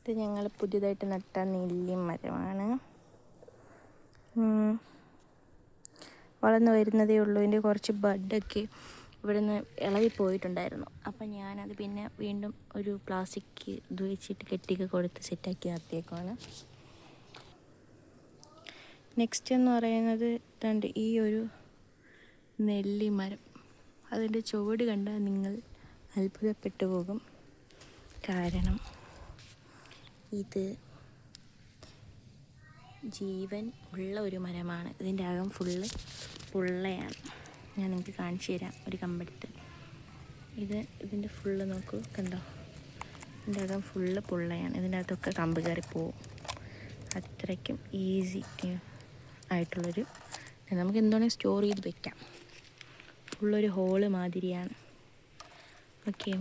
ഇത് ഞങ്ങൾ പുതിയതായിട്ട് നട്ട നെല്ലി മരമാണ്. വളർന്നു വരുന്നതേ ഉള്ളൂ. ഇതിൻ്റെ കുറച്ച് ബഡൊക്കെ ഇവിടെ നിന്ന് ഇളകി പോയിട്ടുണ്ടായിരുന്നു. അപ്പം ഞാനത് പിന്നെ വീണ്ടും ഒരു പ്ലാസ്റ്റിക് ഇത് വെച്ചിട്ട് കെട്ടിയൊക്കെ കൊടുത്ത് സെറ്റാക്കി നിർത്തിയേക്കുവാണ്. നെക്സ്റ്റ് എന്ന് പറയുന്നത് ഇതാണ്ട് ഈ ഒരു നെല്ലി മരം. അതിൻ്റെ ചുവട് കണ്ടാൽ നിങ്ങൾ അത്ഭുതപ്പെട്ടു പോകും. കാരണം ഇത് ജീവൻ ഉള്ള ഒരു മരമാണ്. ഇതിൻ്റെ അകം ഫുള്ള് പുള്ളയാണ്. ഞാൻ നിങ്ങൾക്ക് കാണിച്ചു തരാം ഒരു കമ്പെടുത്ത്. ഇതിൻ്റെ ഫുള്ള് നോക്കൂ, കണ്ടോ? ഇതിൻ്റെ അകം ഫുള്ള് പുള്ളയാണ്. ഇതിൻ്റെ അകത്തൊക്കെ കമ്പ് കയറി പോവും. അത്രയ്ക്കും ഈസി ആയിട്ടുള്ളൊരു, നമുക്ക് എന്തുവേണമെങ്കിൽ സ്റ്റോർ ചെയ്ത് വെക്കാം. ഫുള്ളൊരു ഹോള് മാതിരിയാണ്. ഓക്കെ,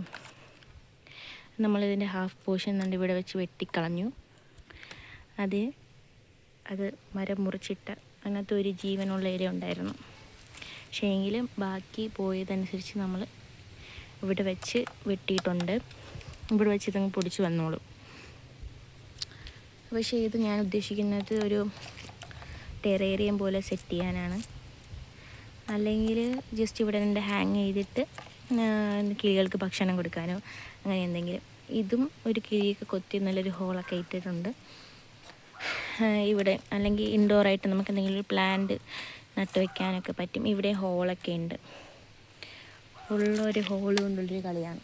നമ്മളിതിൻ്റെ ഹാഫ് പോർഷൻ കണ്ട് ഇവിടെ വെച്ച് വെട്ടിക്കളഞ്ഞു. അത് മരം മുറിച്ചിട്ട അങ്ങനത്തെ ഒരു ജീവനുള്ള ഇല ഉണ്ടായിരുന്നു. പക്ഷേ എങ്കിലും ബാക്കി പോയതനുസരിച്ച് നമ്മൾ ഇവിടെ വെച്ച് വെട്ടിയിട്ടുണ്ട്. ഇവിടെ വെച്ച് ഇതങ്ങ് പൊടിച്ച് വന്നോളും. പക്ഷേ ഇത് ഞാൻ ഉദ്ദേശിക്കുന്നത് ഒരു ടെറേറിയം പോലെ സെറ്റ് ചെയ്യാനാണ്. അല്ലെങ്കിൽ ജസ്റ്റ് ഇവിടെ നിന്ന് ഹാങ് ചെയ്തിട്ട് കിളികൾക്ക് ഭക്ഷണം കൊടുക്കാനോ അങ്ങനെ എന്തെങ്കിലും. ഇതും ഒരു കിളിയൊക്കെ കൊത്തി നല്ലൊരു ഹോളൊക്കെ ഇട്ടിട്ടുണ്ട് ഇവിടെ. അല്ലെങ്കിൽ ഇൻഡോറായിട്ട് നമുക്ക് എന്തെങ്കിലും ഒരു പ്ലാന്റ് നട്ട് വയ്ക്കാനൊക്കെ പറ്റും. ഇവിടെ ഹോളൊക്കെ ഉണ്ട്. ഉള്ളൊരു ഹോള് കൊണ്ടുള്ളൊരു കളിയാണ്.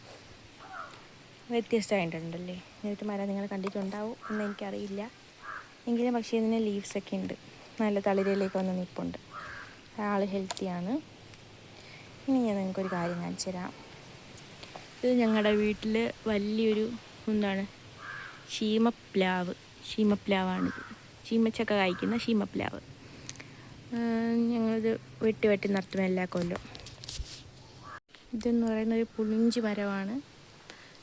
വ്യത്യസ്തമായിട്ടുണ്ടല്ലേ? ഇങ്ങനത്തെ മരം നിങ്ങൾ കണ്ടിട്ടുണ്ടാവും എന്ന് എനിക്കറിയില്ല. എങ്കിലും പക്ഷേ ഇതിന് ലീവ്സൊക്കെ ഉണ്ട്. നല്ല തളിരയിലേക്ക് വന്ന് നിൽപ്പുണ്ട്. ആൾ ഹെൽത്തിയാണ്. ഇനി ഞാൻ നിങ്ങൾക്കൊരു കാര്യം കാണിച്ചു തരാം. ഇത് ഞങ്ങളുടെ വീട്ടിൽ വലിയൊരു ശീമപ്ലാവാണിത്. ശീമച്ചക്ക കായ്ക്കുന്ന ശീമപ്ലാവ്. ഞങ്ങളിത് വെട്ടി നിർത്തുന്ന എല്ലാ കൊല്ലവും. ഇതെന്ന് പറയുന്ന ഒരു പുളിഞ്ചി മരമാണ്.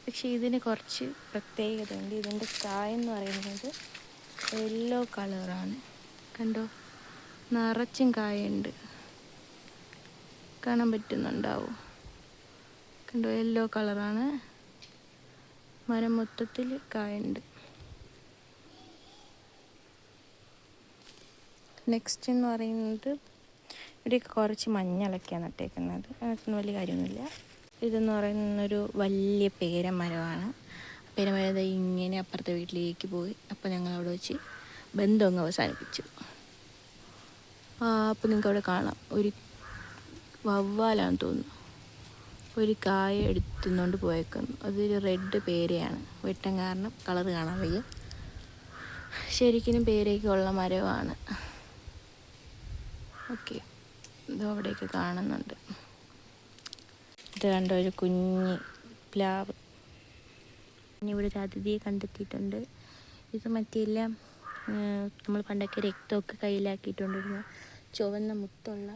പക്ഷേ ഇതിന് കുറച്ച് പ്രത്യേകതയുണ്ട്. ഇതിൻ്റെ കായെന്ന് പറയുന്നത് യെല്ലോ കളറാണ്. കണ്ടോ, നിറച്ചും കായുണ്ട്. കാണാൻ പറ്റുന്നുണ്ടാവും. കണ്ടോ, യെല്ലോ കളറാണ്. മരം മൊത്തത്തിൽ കായുണ്ട്. നെക്സ്റ്റ് എന്ന് പറയുന്നത് ഇവിടെയൊക്കെ കുറച്ച് മഞ്ഞളൊക്കെയാണ് നട്ടേക്കുന്നത്. അതിനകത്തൊന്നും വലിയ കാര്യമൊന്നുമില്ല. ഇതെന്ന് പറയുന്നൊരു വലിയ പേരമരമാണ്. പേരമരം ഇങ്ങനെ അപ്പുറത്തെ വീട്ടിലേക്ക് പോയി. അപ്പോൾ ഞങ്ങൾ അവിടെ വെച്ച് ബന്ധം അങ്ങ് അവസാനിപ്പിച്ചു. അപ്പോൾ നിങ്ങൾക്ക് അവിടെ കാണാം, ഒരു വവ്വാലാണെന്ന് തോന്നുന്നു, ഒരു കായ എടുത്തുകൊണ്ട് പോയേക്കുന്നു. അതൊരു റെഡ് പേരയാണ്. വെട്ടം കാരണം കളറ് കാണാൻ വയ്യ. ശരിക്കും പേരയൊക്കെ ഉള്ള മരമാണ്. ഓക്കെ, ഇത് അവിടെയൊക്കെ കാണുന്നുണ്ട്. ഇത് കണ്ട ഒരു കുഞ്ഞി പ്ലാവ്. ഇനി ഇവിടെ ഒരു അതിഥിയെ കണ്ടെത്തിയിട്ടുണ്ട്. ഇത് മറ്റെല്ലാം നമ്മൾ പണ്ടൊക്കെ രക്തമൊക്കെ കയ്യിലാക്കിയിട്ടുണ്ടിരുന്ന ചുവന്ന മുത്തുള്ള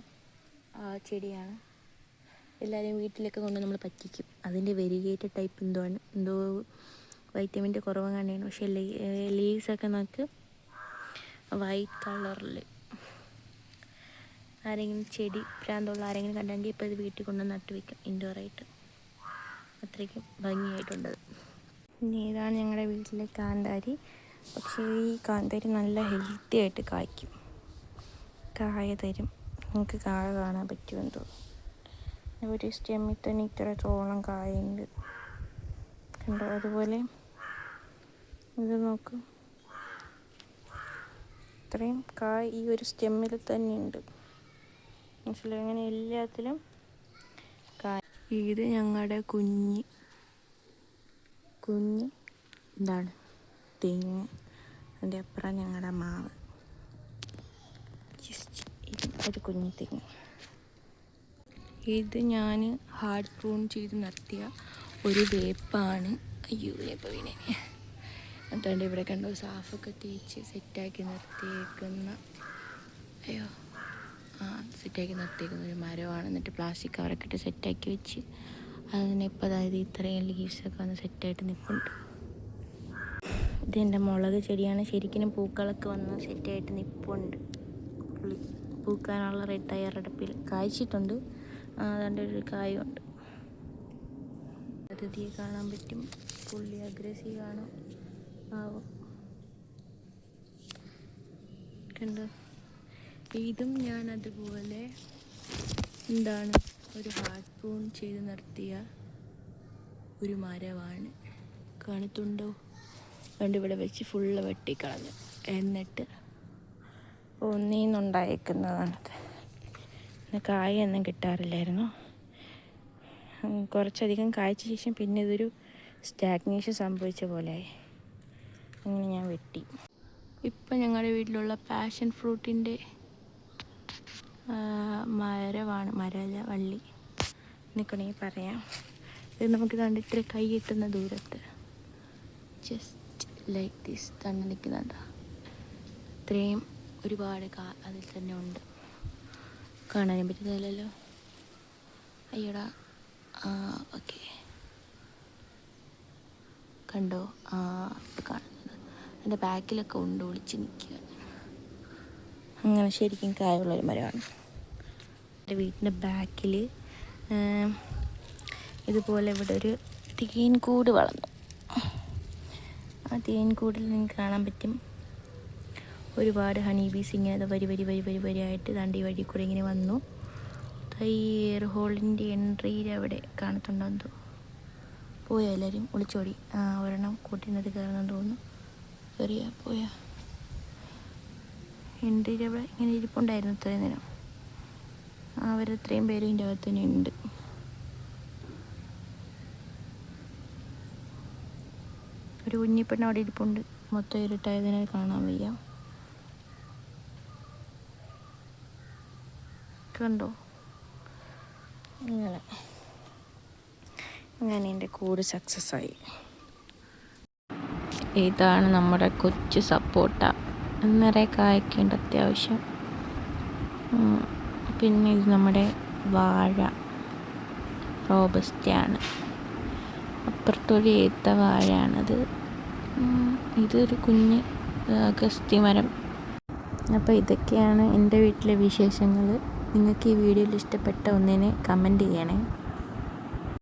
ചെടിയാണ്. എല്ലാവരെയും വീട്ടിലൊക്കെ കൊണ്ട് നമ്മൾ പറ്റിക്കും. അതിൻ്റെ വെരിഗേറ്റഡ് ടൈപ്പ് എന്തോ വൈറ്റമിൻ്റെ കുറവ് കണ്ടാണ്. പക്ഷേ ലീവ്സൊക്കെ നമുക്ക് വൈറ്റ് കളറിൽ. ആരെങ്കിലും ചെടി പ്രാന്തമുള്ള ആരെങ്കിലും കണ്ടെങ്കിൽ ഇപ്പോൾ ഇത് വീട്ടിൽ കൊണ്ട് നട്ട് വയ്ക്കും ഇൻഡോറായിട്ട്. അത്രയ്ക്കും ഭംഗിയായിട്ടുണ്ട്. ഇനി ഇതാണ് ഞങ്ങളുടെ വീട്ടിലെ കാന്താരി. പക്ഷേ ഈ കാന്താരി നല്ല ഹെൽത്തി ആയിട്ട് കായ്ക്കും. കായ തരും. നിങ്ങൾക്ക് കായ കാണാൻ പറ്റുമെന്ന് തോന്നുന്നു. ഒരു സ്റ്റെമ്മിൽ തന്നെ ഇത്രത്തോളം കായുണ്ട്. കണ്ടോ? അതുപോലെ ഇത് നോക്കും, ഇത്രയും കായ് ഈ ഒരു സ്റ്റെമ്മിൽ തന്നെ ഉണ്ട്. മനസ്സിലായി? അങ്ങനെ എല്ലാത്തിലും കായ്. ഇത് ഞങ്ങളുടെ കുഞ്ഞ് തെങ്ങ്. അതിൻ്റെ അപ്പുറം ഞങ്ങളുടെ മാവ്. ഒരു കുഞ്ഞു തെങ്ങ്. ഇത് ഞാൻ ഹാർഡ് പ്രൂൺ ചെയ്ത് നിർത്തിയ ഒരു വേപ്പാണ്. അയ്യോ, വേപ്പ് വീണേ. എന്നിട്ടുണ്ട് ഇവിടെ കണ്ടോ, സാഫൊക്കെ തേച്ച് സെറ്റാക്കി നിർത്തിയേക്കുന്ന ഒരു മരമാണ്. എന്നിട്ട് പ്ലാസ്റ്റിക് കവറൊക്കെ ഇട്ട് സെറ്റാക്കി വെച്ച് അതിനിപ്പോൾ അതായത് ഇത്രയും ലീവ്സൊക്കെ വന്ന് സെറ്റായിട്ട് നിൽപ്പുണ്ട്. ഇതെൻ്റെ മുളക് ചെടിയാണ്. ശരിക്കും പൂക്കളൊക്കെ വന്ന് സെറ്റായിട്ട് നിൽപ്പുണ്ട്. പൂക്കാനുള്ള തയ്യാറെടുപ്പിൽ കായ്ച്ചിട്ടുണ്ട്. അതുകൊണ്ട് ഒരു കായുണ്ട്. അതിഥിയെ കാണാൻ പറ്റും. പുള്ളി അഗ്രസീവാണ്. പാവം കണ്ടോ. ഇതും ഞാൻ അതുപോലെ എന്താണ് ഒരു ഹാർട്ട് പൂൺ ചെയ്ത് നിർത്തിയ ഒരു മരമാണ്. കാണുന്നുണ്ടോ? അതുകൊണ്ട് ഇവിടെ വെച്ച് ഫുള്ള് വെട്ടിക്കളഞ്ഞു. എന്നിട്ട് ഒന്നീന്നുണ്ടായേക്കുന്നതാണത്. കായൊന്നും കിട്ടാറില്ലായിരുന്നു. കുറച്ചധികം കായ്ച്ച ശേഷം പിന്നെ ഇതൊരു സ്റ്റാഗ്നേഷൻ സംഭവിച്ച പോലെയായി. അങ്ങനെ ഞാൻ വെട്ടി. ഇപ്പം ഞങ്ങളുടെ വീട്ടിലുള്ള പാഷൻ ഫ്രൂട്ടിൻ്റെ മരമല്ല വള്ളി നിൽക്കണമെങ്കിൽ പറയാം. ഇത് നമുക്ക് കണ്ട് ഇത്ര കൈ എത്തുന്ന ദൂരത്ത് ജസ്റ്റ് ലൈക്ക് ദിസ് തന്നെ നിൽക്കുന്നുണ്ട്. ഇത്രയും ഒരുപാട് അതിൽ തന്നെ ഉണ്ട്. കാണാനും പറ്റുന്നില്ലല്ലോ. അയ്യടാ. ഓക്കെ, കണ്ടോ? കാണുന്നത് എൻ്റെ ബാക്കിലൊക്കെ ഉണ്ട്, ഒളിച്ച് നിൽക്കുക. അങ്ങനെ ശരിക്കും കായുള്ളൊരു മരമാണ്. എൻ്റെ വീട്ടിൻ്റെ ബാക്കിൽ ഇതുപോലെ ഇവിടെ ഒരു തേൻകൂട് വളർന്നു. ആ തേൻകൂടിൽ നിങ്ങൾക്ക് കാണാൻ പറ്റും ഒരുപാട് ഹണി ബീസ് ഇങ്ങനെ വരിയായിട്ട് ദാണ്ട് ഈ വഴി കൂടെ ഇങ്ങനെ വന്നു. എയർ ഹോളിൻ്റെ എൻട്രിയിൽ അവിടെ കാണത്തുണ്ടോ എന്തോ. പോയാ എല്ലാവരും ഒളിച്ചോടി. ഒരെണ്ണം കൂട്ടിനത് കയറുന്നെന്ന് തോന്നുന്നു. പോയാ എൻട്രിയിൽ അവിടെ ഇങ്ങനെ ഇരിപ്പുണ്ടായിരുന്നു ഇത്രയും നേരം. അവരത്രയും പേരും ഇതിൻ്റെ അകത്ത് തന്നെ ഉണ്ട്. ഒരു കുഞ്ഞിപ്പെണ്ണ് അവിടെ ഇരിപ്പുണ്ട്. മൊത്തം ഇരുട്ടായതിനാൽ കാണാൻ വയ്യ. കണ്ടോ? അങ്ങനെ എൻ്റെ കൂട് സക്സസ് ആയി. ഇതാണ് നമ്മുടെ കൊച്ചു സപ്പോട്ട. നിറയെ കായ്ക്കുണ്ട് അത്യാവശ്യം. പിന്നെ ഇത് നമ്മുടെ വാഴ റോബസ്റ്റയാണ്. അപ്പുറത്തൊരു ഏത്ത വാഴയാണത്. ഇതൊരു കുഞ്ഞ് അഗസ്ത്യ മരം. അപ്പോൾ ഇതൊക്കെയാണ് എൻ്റെ വീട്ടിലെ വിശേഷങ്ങൾ. നിങ്ങൾക്ക് ഈ വീഡിയോയിൽ ഇഷ്ടപ്പെട്ട ഒന്നിനെ കമൻറ്റ് ചെയ്യണേ.